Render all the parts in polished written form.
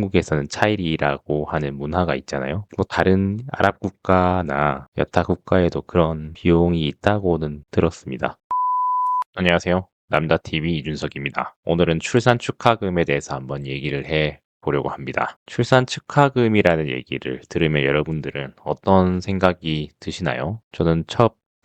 중국에서는 차이리라고 하는 문화가 있잖아요. 뭐 다른 아랍 국가나 여타 국가에도 그런 비용이 있다고는 들었습니다. 안녕하세요. 남다TV 이준석입니다. 오늘은 출산 축하금에 대해서 한번 얘기를 해 보려고 합니다. 출산 축하금이라는 얘기를 들으면 여러분들은 어떤 생각이 드시나요? 저는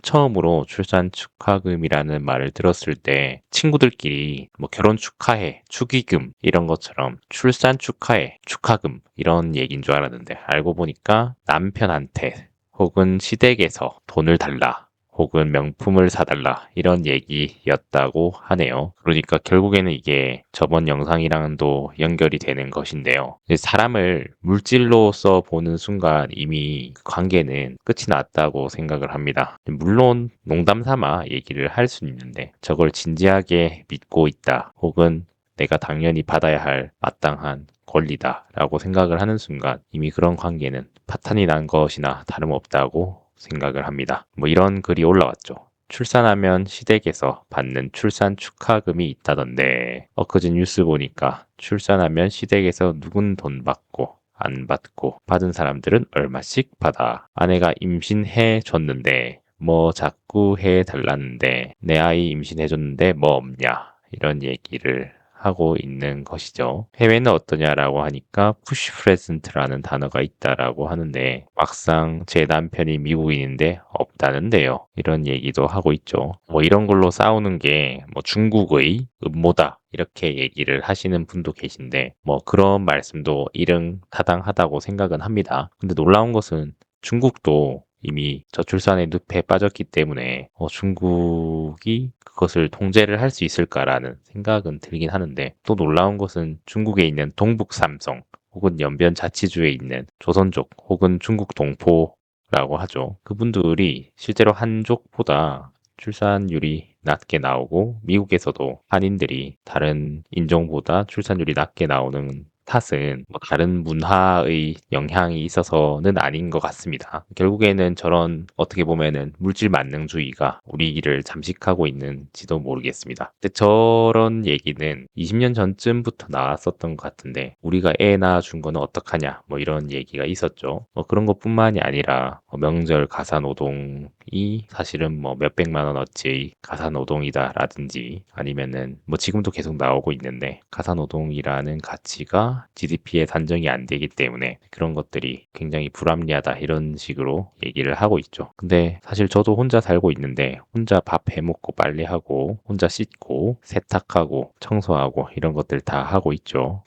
처음으로 출산 축하금이라는 말을 들었을 때 친구들끼리 뭐 결혼 축하해, 축의금 이런 것처럼 출산 축하해, 축하금 이런 얘기인 줄 알았는데 알고 보니까 남편한테 혹은 시댁에서 돈을 달라 혹은 명품을 사달라 이런 얘기였다고 하네요. 그러니까 결국에는 이게 저번 영상이랑은 또 연결이 되는 것인데요. 사람을 물질로써 보는 순간 이미 그 관계는 끝이 났다고 생각을 합니다. 물론 농담 삼아 얘기를 할 수는 있는데 저걸 진지하게 믿고 있다 혹은 내가 당연히 받아야 할 마땅한 권리다라고 생각을 하는 순간 이미 그런 관계는 파탄이 난 것이나 다름없다고 생각을 합니다. 뭐 이런 글이 올라왔죠. 출산하면 시댁에서 받는 출산 축하금이 있다던데 엊그제 뉴스 보니까 출산하면 시댁에서 누군 돈 받고 안 받고 받은 사람들은 얼마씩 받아. 아내가 임신해 줬는데 뭐 자꾸 해 달라는데 내 아이 임신해 줬는데 뭐 없냐 이런 얘기를 하고 있는 것이죠. 해외는 어떠냐라고 하니까 푸시 프레젠트라는 단어가 있다라고 하는데 막상 제 남편이 미국인인데 없다는데요. 이런 얘기도 하고 있죠. 뭐 이런 걸로 싸우는 게 뭐 중국의 음모다 이렇게 얘기를 하시는 분도 계신데 뭐 그런 말씀도 일응타당하다고 생각은 합니다. 근데 놀라운 것은 중국도 이미 저출산의 늪에 빠졌기 때문에 중국이 그것을 통제를 할 수 있을까라는 생각은 들긴 하는데 또 놀라운 것은 중국에 있는 동북삼성 혹은 연변 자치주에 있는 조선족 혹은 중국 동포라고 하죠. 그분들이 실제로 한족보다 출산율이 낮게 나오고 미국에서도 한인들이 다른 인종보다 출산율이 낮게 나오는 탓은 뭐 다른 문화의 영향이 있어서는 아닌 것 같습니다. 결국에는 저런 어떻게 보면은 물질 만능주의가 우리를 잠식하고 있는지도 모르겠습니다. 근데 저런 얘기는 20년 전쯤부터 나왔었던 것 같은데 우리가 애 낳아준 거는 어떡하냐 뭐 이런 얘기가 있었죠. 뭐 그런 것뿐만이 아니라 명절 가사노동이 사실은 뭐 몇백만 원어치 가사노동이다라든지 아니면은 뭐 지금도 계속 나오고 있는데 가사노동이라는 가치가 GDP에 산정이 안 되기 때문에 그런 것들이 굉장히 불합리하다 이런 식으로 얘기를 하고 있죠. 근데 사실 저도 혼자 살고 있는데 혼자 밥 해먹고 빨래하고 혼자 씻고 세탁하고 청소하고 이런 것들 다 하고 있죠.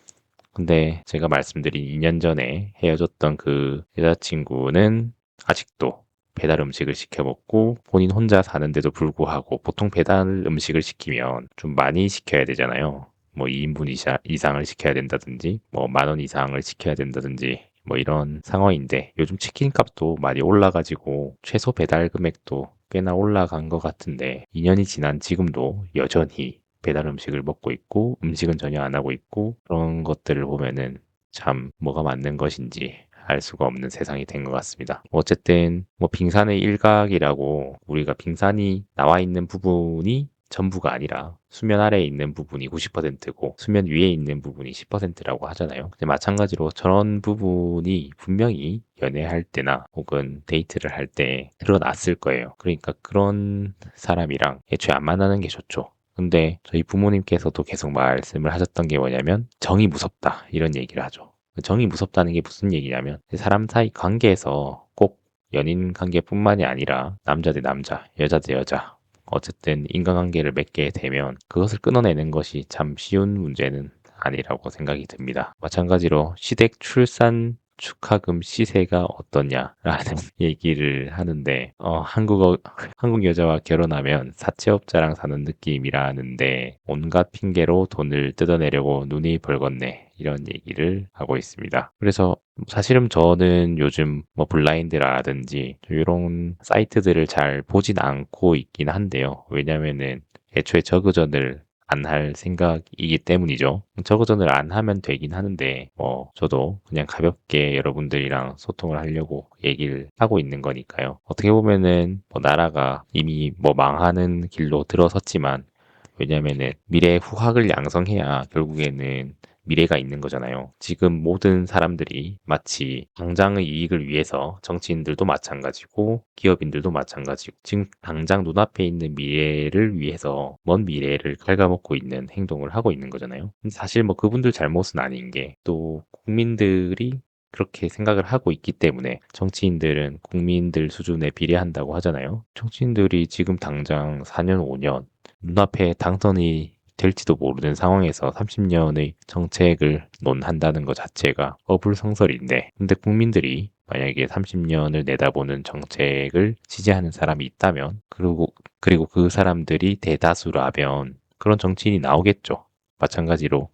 근데 제가 말씀드린 2년 전에 헤어졌던 그 여자친구는 아직도 배달 음식을 시켜 먹고 본인 혼자 사는데도 불구하고 보통 배달 음식을 시키면 좀 많이 시켜야 되잖아요. 뭐 2인분 이상을 시켜야 된다든지 뭐 10,000원 이상을 시켜야 된다든지 뭐 이런 상황인데 요즘 치킨 값도 많이 올라가지고 최소 배달 금액도 꽤나 올라간 것 같은데 2년이 지난 지금도 여전히 배달 음식을 먹고 있고 음식은 전혀 안 하고 있고 그런 것들을 보면은 참 뭐가 맞는 것인지 알 수가 없는 세상이 된 것 같습니다. 어쨌든 뭐 빙산의 일각이라고 우리가 빙산이 나와 있는 부분이 전부가 아니라 수면 아래에 있는 부분이 90%고 수면 위에 있는 부분이 10%라고 하잖아요. 근데 마찬가지로 저런 부분이 분명히 연애할 때나 혹은 데이트를 할 때 드러났을 거예요. 그러니까 그런 사람이랑 애초에 안 만나는 게 좋죠. 근데 저희 부모님께서도 계속 말씀을 하셨던 게 뭐냐면 정이 무섭다 이런 얘기를 하죠. 정이 무섭다는 게 무슨 얘기냐면 사람 사이 관계에서 꼭 연인 관계뿐만이 아니라 남자 대 남자, 여자 대 여자 어쨌든 인간관계를 맺게 되면 그것을 끊어내는 것이 참 쉬운 문제는 아니라고 생각이 듭니다. 마찬가지로 시댁 출산 축하금 시세가 어떠냐라는 얘기를 하는데 한국 여자와 결혼하면 사채업자랑 사는 느낌이라는데 온갖 핑계로 돈을 뜯어내려고 눈이 벌겋네 이런 얘기를 하고 있습니다. 그래서 사실은 저는 요즘 뭐 블라인드라든지 이런 사이트들을 잘 보진 않고 있긴 한데요. 왜냐면은 애초에 저그전을 안 할 생각이기 때문이죠. 저그전을 안 하면 되긴 하는데 저도 그냥 가볍게 여러분들이랑 소통을 하려고 얘기를 하고 있는 거니까요. 어떻게 보면은 뭐 나라가 이미 뭐 망하는 길로 들어섰지만 왜냐면은 미래의 후학을 양성해야 결국에는 미래가 있는 거잖아요. 지금 모든 사람들이 마치 당장의 이익을 위해서 정치인들도 마찬가지고 기업인들도 마찬가지고 지금 당장 눈앞에 있는 미래를 위해서 먼 미래를 갉아먹고 있는 행동을 하고 있는 거잖아요. 근데 사실 뭐 그분들 잘못은 아닌 게 또 국민들이 그렇게 생각을 하고 있기 때문에 정치인들은 국민들 수준에 비례한다고 하잖아요. 정치인들이 지금 당장 4년, 5년 눈앞에 당선이 될지도 모르는 상황에서 30년의 정책을 논한다는 것 자체가 어불성설인데, 근데 국민들이 만약에 30년을 내다보는 정책을 지지하는 사람이 있다면, 그리고 그 사람들이 대다수라면 그런 정치인이 나오겠죠. 마찬가지로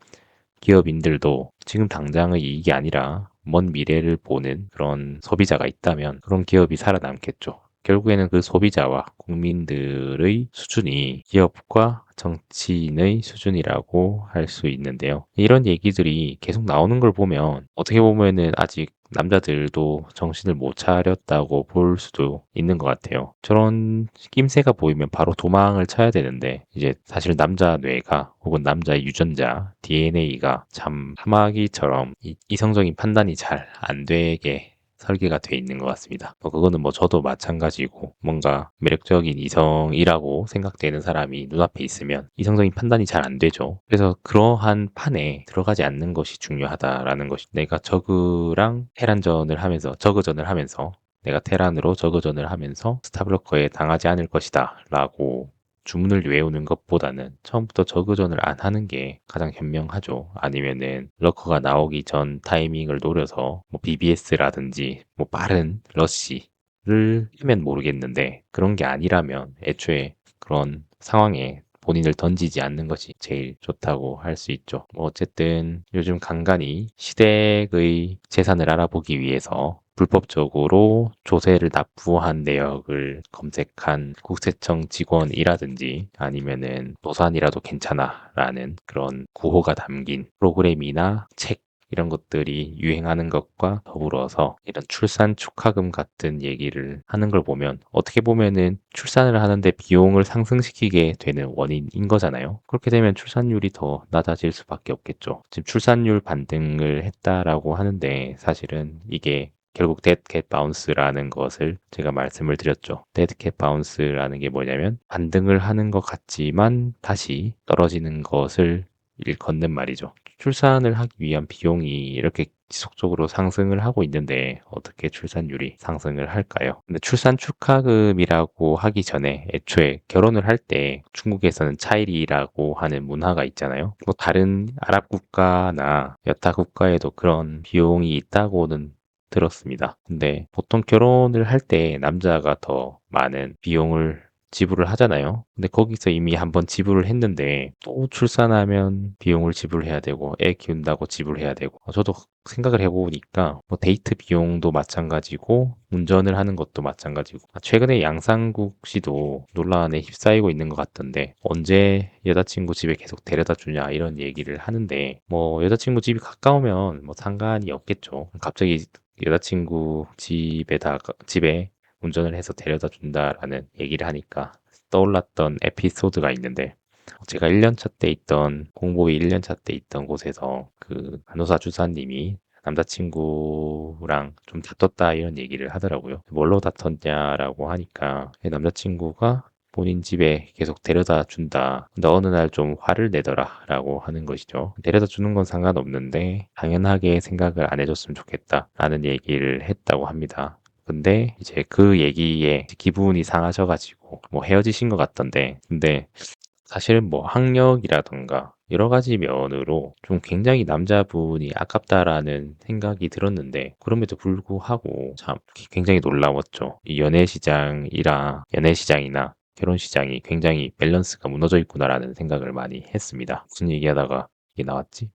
기업인들도 지금 당장의 이익이 아니라 먼 미래를 보는 그런 소비자가 있다면 그런 기업이 살아남겠죠. 결국에는 그 소비자와 국민들의 수준이 기업과 정치인의 수준이라고 할 수 있는데요. 이런 얘기들이 계속 나오는 걸 보면 어떻게 보면은 아직 남자들도 정신을 못 차렸다고 볼 수도 있는 것 같아요. 저런 낌새가 보이면 바로 도망을 쳐야 되는데 이제 사실 남자 뇌가 혹은 남자의 유전자 DNA가 참 사마귀처럼 이성적인 판단이 잘 안 되게 설계가 돼 있는 것 같습니다. 그거는 뭐 저도 마찬가지고 뭔가 매력적인 이성이라고 생각되는 사람이 눈앞에 있으면 이성적인 판단이 잘 안 되죠. 그래서 그러한 판에 들어가지 않는 것이 중요하다라는 것이 내가 저그전을 하면서 내가 테란으로 저그전을 하면서 스타블로커에 당하지 않을 것이다 라고 주문을 외우는 것보다는 처음부터 저그전을 안 하는 게 가장 현명하죠. 아니면은 러커가 나오기 전 타이밍을 노려서 뭐 BBS라든지 뭐 빠른 러쉬를 하면 모르겠는데 그런 게 아니라면 애초에 그런 상황에 본인을 던지지 않는 것이 제일 좋다고 할 수 있죠. 뭐 어쨌든 요즘 간간히 시댁의 재산을 알아보기 위해서 불법적으로 조세를 납부한 내역을 검색한 국세청 직원이라든지 아니면은 노산이라도 괜찮아라는 그런 구호가 담긴 프로그램이나 책 이런 것들이 유행하는 것과 더불어서 이런 출산 축하금 같은 얘기를 하는 걸 보면 어떻게 보면은 출산을 하는데 비용을 상승시키게 되는 원인인 거잖아요. 그렇게 되면 출산율이 더 낮아질 수밖에 없겠죠. 지금 출산율 반등을 했다라고 하는데 사실은 이게 결국 데드캣 바운스라는 것을 제가 말씀을 드렸죠. 데드캣 바운스라는 게 뭐냐면 반등을 하는 것 같지만 다시 떨어지는 것을 일컫는 말이죠. 출산을 하기 위한 비용이 이렇게 지속적으로 상승을 하고 있는데 어떻게 출산율이 상승을 할까요? 근데 출산 축하금이라고 하기 전에 애초에 결혼을 할 때 중국에서는 차일이라고 하는 문화가 있잖아요. 뭐 다른 아랍 국가나 여타 국가에도 그런 비용이 있다고는 들었습니다. 근데 보통 결혼을 할 때 남자가 더 많은 비용을 지불을 하잖아요. 근데 거기서 이미 한번 지불을 했는데 또 출산하면 비용을 지불해야 되고 애 키운다고 지불해야 되고 저도 생각을 해보니까 뭐 데이트 비용도 마찬가지고 운전을 하는 것도 마찬가지고 최근에 양상국 씨도 논란에 휩싸이고 있는 것 같던데 언제 여자친구 집에 계속 데려다 주냐 이런 얘기를 하는데 뭐 여자친구 집이 가까우면 뭐 상관이 없겠죠. 갑자기 여자친구 집에 운전을 해서 데려다 준다라는 얘기를 하니까 떠올랐던 에피소드가 있는데 제가 1년차 때 있던 공보위 1년차 때 있던 곳에서 그 간호사 주사님이 남자친구랑 좀 다퉜다 이런 얘기를 하더라고요. 뭘로 다퉜냐라고 하니까 남자친구가 본인 집에 계속 데려다 준다. 근데 어느 날 좀 화를 내더라 라고 하는 것이죠. 데려다 주는 건 상관없는데 당연하게 생각을 안 해줬으면 좋겠다 라는 얘기를 했다고 합니다. 근데 이제 그 얘기에 기분이 상하셔가지고 뭐 헤어지신 것 같던데 근데 사실은 뭐 학력이라던가 여러 가지 면으로 좀 굉장히 남자분이 아깝다라는 생각이 들었는데 그럼에도 불구하고 참 굉장히 놀라웠죠. 이 연애 시장이나 결혼 시장이 굉장히 밸런스가 무너져 있구나라는 생각을 많이 했습니다. 무슨 얘기하다가 이게 나왔지?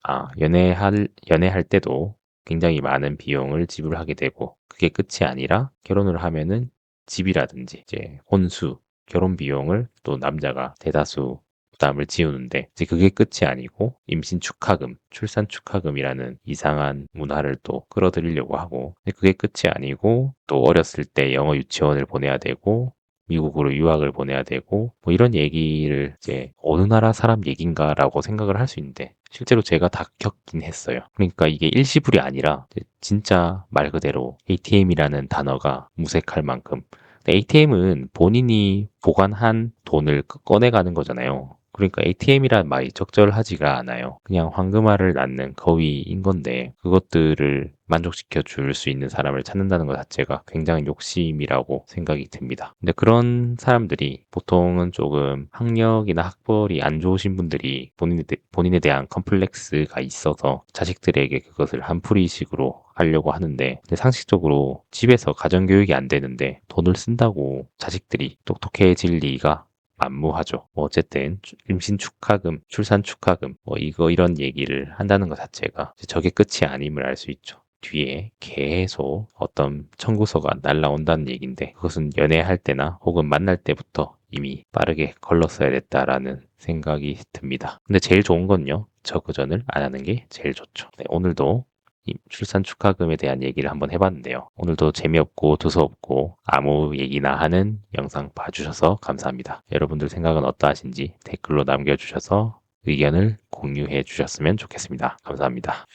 연애할 때도 굉장히 많은 비용을 지불하게 되고 그게 끝이 아니라 결혼을 하면은 집이라든지 이제 혼수 결혼 비용을 또 남자가 대다수 부담을 지우는데 이제 그게 끝이 아니고 임신 축하금, 출산 축하금이라는 이상한 문화를 또 끌어들이려고 하고 근데 그게 끝이 아니고 또 어렸을 때 영어 유치원을 보내야 되고 미국으로 유학을 보내야 되고 뭐 이런 얘기를 이제 어느 나라 사람 얘긴가라고 생각을 할 수 있는데 실제로 제가 다 겪긴 했어요. 그러니까 이게 일시불이 아니라 진짜 말 그대로 ATM이라는 단어가 무색할 만큼 ATM은 본인이 보관한 돈을 꺼내가는 거잖아요. 그러니까 ATM이란 말이 적절하지가 않아요. 그냥 황금알을 낳는 거위인 건데 그것들을 만족시켜 줄 수 있는 사람을 찾는다는 것 자체가 굉장히 욕심이라고 생각이 듭니다. 근데 그런 사람들이 보통은 조금 학력이나 학벌이 안 좋으신 분들이 본인에 대한 컴플렉스가 있어서 자식들에게 그것을 한풀이식으로 하려고 하는데 근데 상식적으로 집에서 가정교육이 안 되는데 돈을 쓴다고 자식들이 똑똑해질 리가 만무하죠. 뭐 어쨌든 임신 축하금, 출산 축하금, 뭐 이런 얘기를 한다는 것 자체가 저게 끝이 아님을 알 수 있죠. 뒤에 계속 어떤 청구서가 날라온다는 얘기인데 그것은 연애할 때나 혹은 만날 때부터 이미 빠르게 걸렀어야 됐다라는 생각이 듭니다. 근데 제일 좋은 건요. 저그전을 안 하는 게 제일 좋죠. 네, 오늘도 이 출산 축하금에 대한 얘기를 한번 해봤는데요. 오늘도 재미없고 두서없고 아무 얘기나 하는 영상 봐주셔서 감사합니다. 여러분들 생각은 어떠하신지 댓글로 남겨주셔서 의견을 공유해 주셨으면 좋겠습니다. 감사합니다.